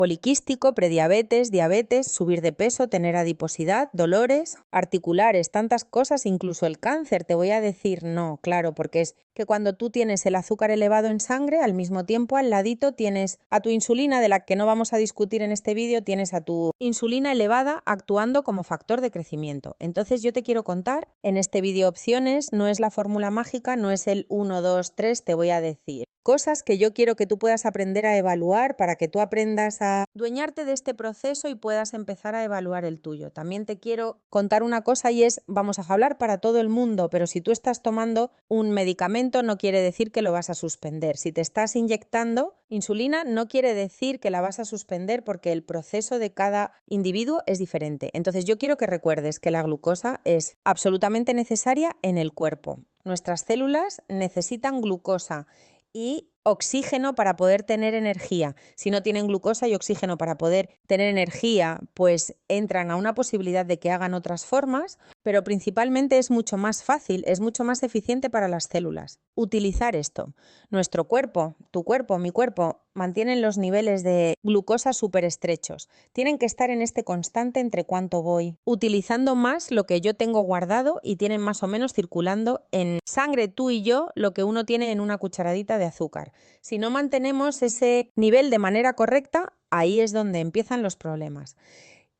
poliquístico, prediabetes, diabetes, subir de peso, tener adiposidad, dolores articulares, tantas cosas, incluso el cáncer. Te voy a decir no, claro, porque es que cuando tú tienes el azúcar elevado en sangre, al mismo tiempo al ladito tienes a tu insulina, de la que no vamos a discutir en este vídeo, tienes a tu insulina elevada actuando como factor de crecimiento. Entonces yo te quiero contar en este vídeo opciones, no es la fórmula mágica, no es el 1, 2, 3, te voy a decir cosas que yo quiero que tú puedas aprender a evaluar para que tú aprendas a dueñarte de este proceso y puedas empezar a evaluar el tuyo. También te quiero contar una cosa y es, vamos a hablar para todo el mundo, pero si tú estás tomando un medicamento no quiere decir que lo vas a suspender. Si te estás inyectando insulina no quiere decir que la vas a suspender porque el proceso de cada individuo es diferente. Entonces yo quiero que recuerdes que la glucosa es absolutamente necesaria en el cuerpo. Nuestras células necesitan glucosa y oxígeno para poder tener energía. Si no tienen glucosa y oxígeno para poder tener energía, pues entran a una posibilidad de que hagan otras formas, pero principalmente es mucho más fácil, es mucho más eficiente para las células utilizar esto. Nuestro cuerpo, tu cuerpo, mi cuerpo, mantienen los niveles de glucosa súper estrechos. Tienen que estar en este constante entre cuánto voy utilizando más lo que yo tengo guardado y tienen más o menos circulando en sangre tú y yo lo que uno tiene en una cucharadita de azúcar. Si no mantenemos ese nivel de manera correcta, ahí es donde empiezan los problemas.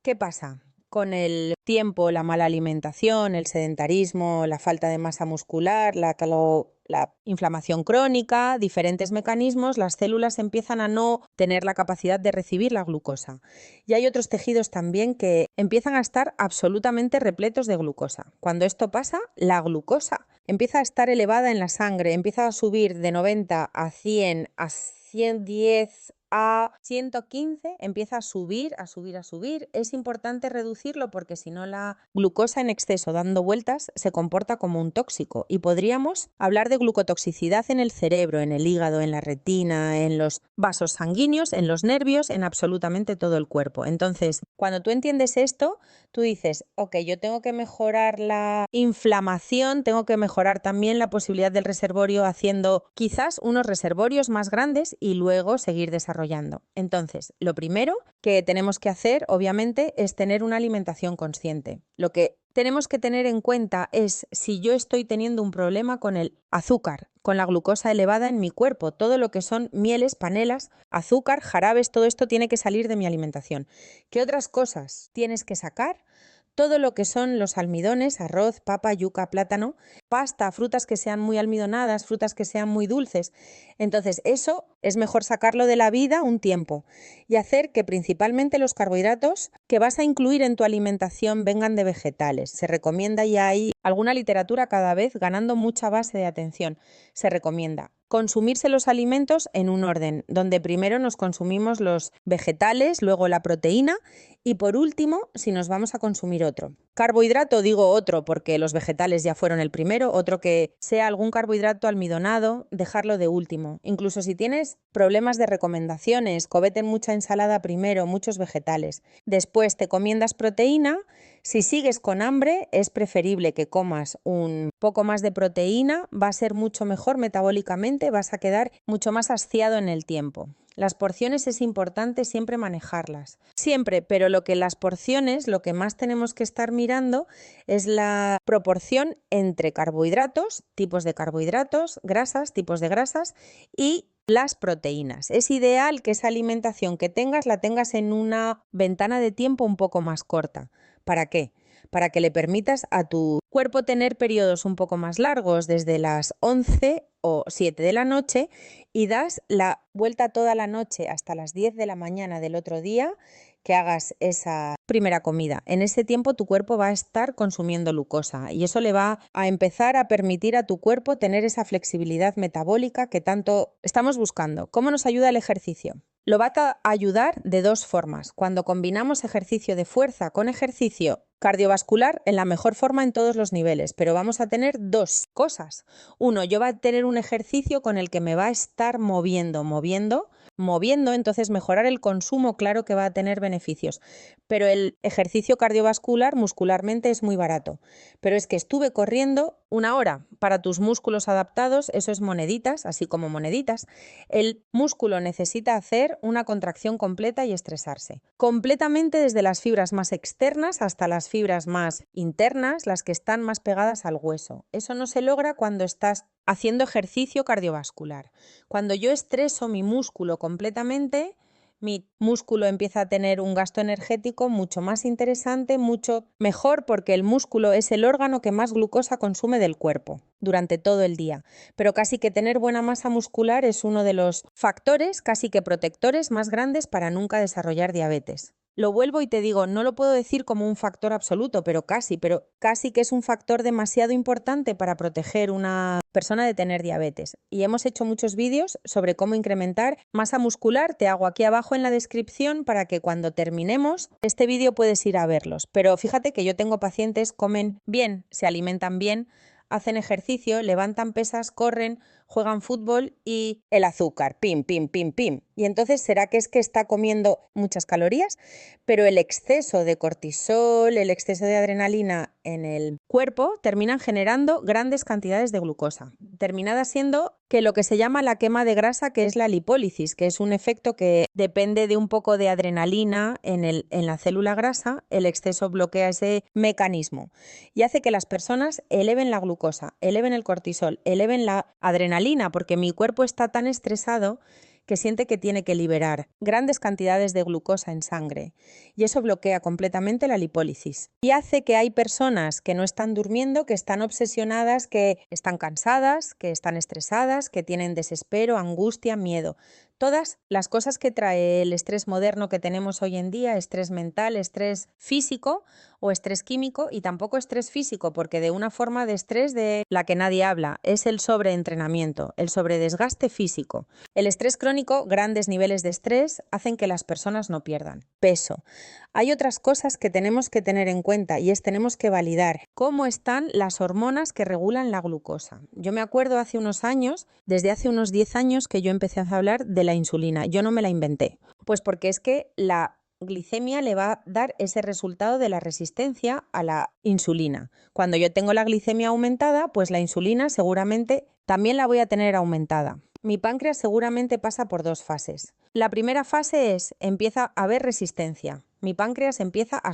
¿Qué pasa? Con el tiempo, la mala alimentación, el sedentarismo, la falta de masa muscular, la inflamación crónica, diferentes mecanismos, las células empiezan a no tener la capacidad de recibir la glucosa. Y hay otros tejidos también que empiezan a estar absolutamente repletos de glucosa. Cuando esto pasa, la glucosa empieza a estar elevada en la sangre, empieza a subir de 90 a 100, a 110, a 115, empieza a subir, a subir, a subir. Es importante reducirlo porque si no la glucosa en exceso dando vueltas se comporta como un tóxico y podríamos hablar de glucotoxicidad en el cerebro, en el hígado, en la retina, en los vasos sanguíneos, en los nervios, en absolutamente todo el cuerpo. Entonces, cuando tú entiendes esto, tú dices, ok, yo tengo que mejorar la inflamación, tengo que mejorar también la posibilidad del reservorio haciendo quizás unos reservorios más grandes y luego seguir desarrollando. Entonces, lo primero que tenemos que hacer, obviamente, es tener una alimentación consciente. Lo que tenemos que tener en cuenta es si yo estoy teniendo un problema con el azúcar, con la glucosa elevada en mi cuerpo, todo lo que son mieles, panelas, azúcar, jarabes, todo esto tiene que salir de mi alimentación. ¿Qué otras cosas tienes que sacar? Todo lo que son los almidones, arroz, papa, yuca, plátano, pasta, frutas que sean muy almidonadas, frutas que sean muy dulces. Entonces, eso es mejor sacarlo de la vida un tiempo y hacer que principalmente los carbohidratos que vas a incluir en tu alimentación vengan de vegetales. Se recomienda, y hay alguna literatura cada vez ganando mucha base de atención, se recomienda consumirse los alimentos en un orden, donde primero nos consumimos los vegetales, luego la proteína y por último, si nos vamos a consumir otro. Carbohidrato, digo otro porque los vegetales ya fueron el primero, otro que sea algún carbohidrato almidonado, dejarlo de último. Incluso si tienes problemas de recomendaciones, cómete mucha ensalada primero, muchos vegetales. Después te comiendas proteína. Si sigues con hambre, es preferible que comas un poco más de proteína, va a ser mucho mejor metabólicamente, vas a quedar mucho más saciado en el tiempo. Las porciones es importante siempre manejarlas, siempre, pero las porciones, lo que más tenemos que estar mirando es la proporción entre carbohidratos, tipos de carbohidratos, grasas, tipos de grasas y las proteínas. Es ideal que esa alimentación que tengas la tengas en una ventana de tiempo un poco más corta. ¿Para qué? Para que le permitas a tu cuerpo tener periodos un poco más largos, desde las 11 o 7 de la noche, y das la vuelta toda la noche hasta las 10 de la mañana del otro día que hagas esa primera comida. En ese tiempo tu cuerpo va a estar consumiendo glucosa y eso le va a empezar a permitir a tu cuerpo tener esa flexibilidad metabólica que tanto estamos buscando. ¿Cómo nos ayuda el ejercicio? Lo va a ayudar de dos formas. Cuando combinamos ejercicio de fuerza con ejercicio cardiovascular, en la mejor forma en todos los niveles, pero vamos a tener dos cosas. Uno, yo voy a tener un ejercicio con el que me va a estar moviendo moviendo, entonces mejorar el consumo, claro que va a tener beneficios, pero el ejercicio cardiovascular muscularmente es muy barato. Pero es que estuve corriendo 1 hora para tus músculos adaptados, eso es moneditas, así como moneditas. El músculo necesita hacer una contracción completa y estresarse, completamente desde las fibras más externas hasta las fibras más internas, las que están más pegadas al hueso. Eso no se logra cuando estás haciendo ejercicio cardiovascular. Cuando yo estreso mi músculo completamente, mi músculo empieza a tener un gasto energético mucho más interesante, mucho mejor, porque el músculo es el órgano que más glucosa consume del cuerpo durante todo el día. Pero casi que tener buena masa muscular es uno de los factores, casi que protectores más grandes para nunca desarrollar diabetes. Lo vuelvo y te digo, no lo puedo decir como un factor absoluto, pero casi que es un factor demasiado importante para proteger una persona de tener diabetes. Y hemos hecho muchos vídeos sobre cómo incrementar masa muscular. Te hago aquí abajo en la descripción para que cuando terminemos este vídeo puedes ir a verlos. Pero fíjate que yo tengo pacientes, comen bien, se alimentan bien, hacen ejercicio, levantan pesas, corren, juegan fútbol y el azúcar, pim, pim, pim, pim. Y entonces, ¿será que es que está comiendo muchas calorías? Pero el exceso de cortisol, el exceso de adrenalina en el cuerpo terminan generando grandes cantidades de glucosa. Terminada siendo que lo que se llama la quema de grasa, que es la lipólisis, que es un efecto que depende de un poco de adrenalina en la célula grasa, el exceso bloquea ese mecanismo y hace que las personas eleven la glucosa, eleven el cortisol, eleven la adrenalina, porque mi cuerpo está tan estresado que siente que tiene que liberar grandes cantidades de glucosa en sangre y eso bloquea completamente la lipólisis. Y hace que hay personas que no están durmiendo, que están obsesionadas, que están cansadas, que están estresadas, que tienen desespero, angustia, miedo. Todas las cosas que trae el estrés moderno que tenemos hoy en día, estrés mental, estrés físico o estrés químico, y tampoco estrés físico, porque de una forma de estrés de la que nadie habla es el sobreentrenamiento, el sobredesgaste físico. El estrés crónico, grandes niveles de estrés, hacen que las personas no pierdan peso. Hay otras cosas que tenemos que tener en cuenta y tenemos que validar cómo están las hormonas que regulan la glucosa. Yo me acuerdo hace unos años, desde hace unos 10 años que yo empecé a hablar de la insulina. Yo no me la inventé, pues porque es que la glicemia le va a dar ese resultado de la resistencia a la insulina. Cuando yo tengo la glicemia aumentada, pues la insulina seguramente también la voy a tener aumentada. Mi páncreas seguramente pasa por 2 fases. La primera fase es, empieza a haber resistencia. Mi páncreas empieza a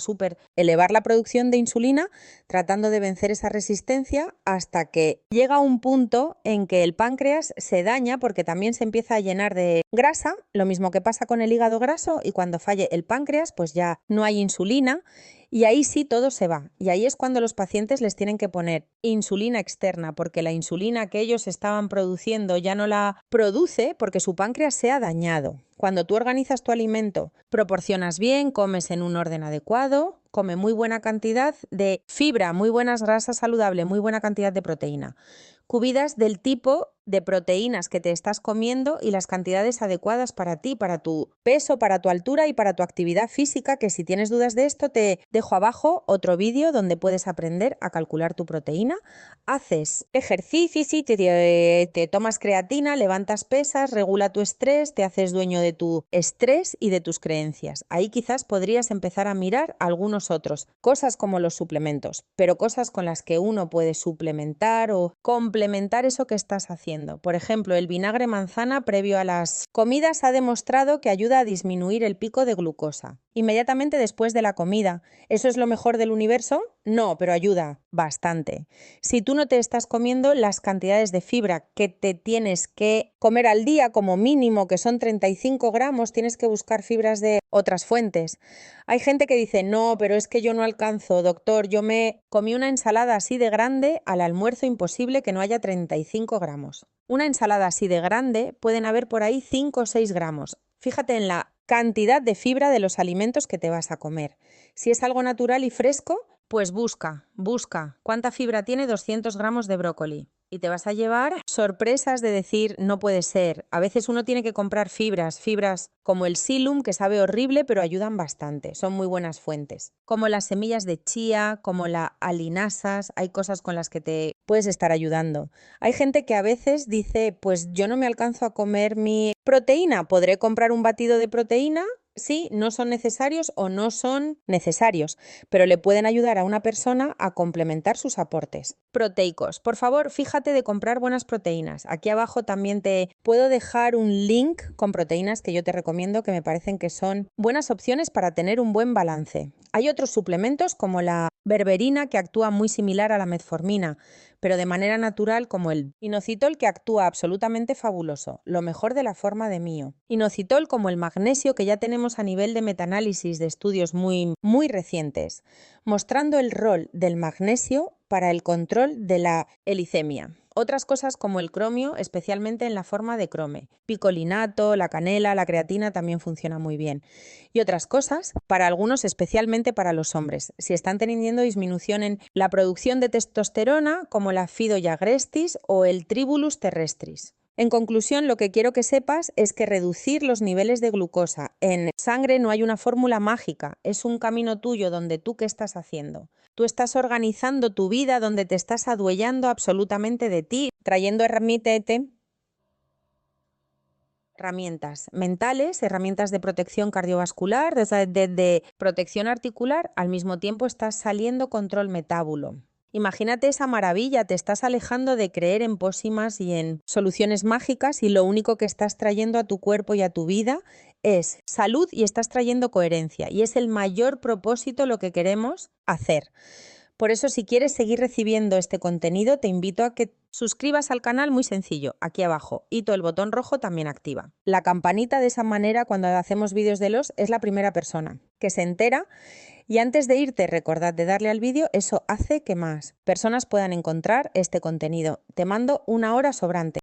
elevar la producción de insulina, tratando de vencer esa resistencia hasta que llega un punto en que el páncreas se daña porque también se empieza a llenar de grasa, lo mismo que pasa con el hígado graso, y cuando falle el páncreas pues ya no hay insulina. Y ahí sí todo se va. Y ahí es cuando los pacientes les tienen que poner insulina externa, porque la insulina que ellos estaban produciendo ya no la produce porque su páncreas se ha dañado. Cuando tú organizas tu alimento, proporcionas bien, comes en un orden adecuado, come muy buena cantidad de fibra, muy buenas grasas saludables, muy buena cantidad de proteína. Cuidas del tipo de proteínas que te estás comiendo y las cantidades adecuadas para ti, para tu peso, para tu altura y para tu actividad física, que si tienes dudas de esto te dejo abajo otro vídeo donde puedes aprender a calcular tu proteína. Haces ejercicio, te tomas creatina, levantas pesas, regula tu estrés, te haces dueño de tu estrés y de tus creencias. Ahí quizás podrías empezar a mirar algunos otros, cosas como los suplementos, pero cosas con las que uno puede suplementar o complementar eso que estás haciendo. Por ejemplo, el vinagre manzana previo a las comidas ha demostrado que ayuda a disminuir el pico de glucosa inmediatamente después de la comida. ¿Eso es lo mejor del universo? No, pero ayuda bastante. Si tú no te estás comiendo las cantidades de fibra que te tienes que comer al día como mínimo, que son 35 gramos, tienes que buscar fibras de otras fuentes. Hay gente que dice, no, pero es que yo no alcanzo, doctor, yo me comí una ensalada así de grande al almuerzo, imposible que no haya 35 gramos. Una ensalada así de grande pueden haber por ahí 5 o 6 gramos. Fíjate en la cantidad de fibra de los alimentos que te vas a comer. Si es algo natural y fresco, pues busca. ¿Cuánta fibra tiene 200 gramos de brócoli? y te vas a llevar sorpresas de decir, no puede ser. A veces uno tiene que comprar fibras como el psyllium, que sabe horrible, pero ayudan bastante, son muy buenas fuentes. Como las semillas de chía, como la alinasas, hay cosas con las que te puedes estar ayudando. Hay gente que a veces dice, pues yo no me alcanzo a comer mi proteína, ¿podré comprar un batido de proteína? Sí, no son necesarios o no son necesarios, pero le pueden ayudar a una persona a complementar sus aportes. Proteicos. Por favor, fíjate de comprar buenas proteínas. Aquí abajo también te puedo dejar un link con proteínas que yo te recomiendo, que me parecen que son buenas opciones para tener un buen balance. Hay otros suplementos como la berberina, que actúa muy similar a la metformina, pero de manera natural, como el inositol, que actúa absolutamente fabuloso, lo mejor de la forma de Mio. Inositol, como el magnesio, que ya tenemos a nivel de metaanálisis de estudios muy recientes, mostrando el rol del magnesio para el control de la glicemia. Otras cosas como el cromio, especialmente en la forma de crome. Picolinato, la canela, la creatina también funciona muy bien. Y otras cosas para algunos, especialmente para los hombres. Si están teniendo disminución en la producción de testosterona, como la Phydoya agrestis o el Tribulus terrestris. En conclusión, lo que quiero que sepas es que reducir los niveles de glucosa en sangre no hay una fórmula mágica, es un camino tuyo donde tú, ¿qué estás haciendo? Tú estás organizando tu vida, donde te estás adueñando absolutamente de ti, trayendo herramientas mentales, herramientas de protección cardiovascular, de protección articular, al mismo tiempo estás saliendo control metábulo. Imagínate esa maravilla, te estás alejando de creer en pócimas y en soluciones mágicas y lo único que estás trayendo a tu cuerpo y a tu vida es salud y estás trayendo coherencia y es el mayor propósito lo que queremos hacer. Por eso, si quieres seguir recibiendo este contenido, te invito a que suscribas al canal, muy sencillo, aquí abajo, y todo el botón rojo también activa. La campanita, de esa manera, cuando hacemos vídeos de los, es la primera persona que se entera. Y antes de irte, recordad de darle al vídeo, eso hace que más personas puedan encontrar este contenido. Te mando una hora sobrante.